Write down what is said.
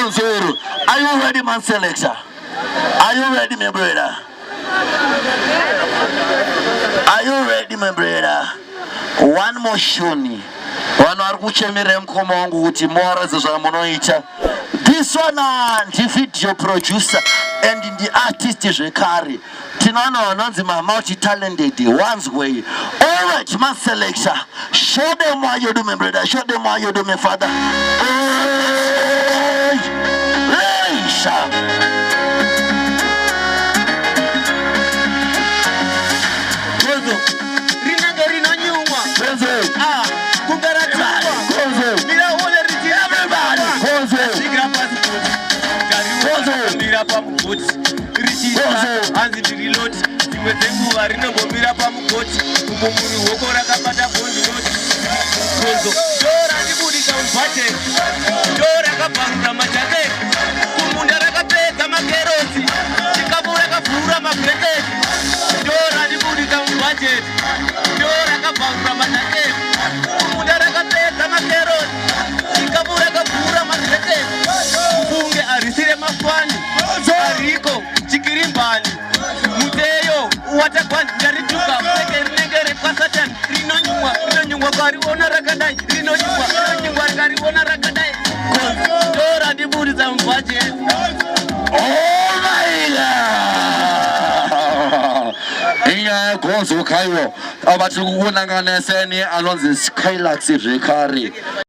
Are you ready, man selector? Are you ready, my brother? Are you ready, my brother? One more shoni. This one the video producer and the artist Rekari. Tinano Nonzima multi-talented one's way. Alright, man selector. Show them what you do, my brother. Show them what you do, my father. Konzo Cairo, abachukuna ngane seni alonzi Skylax Rekari.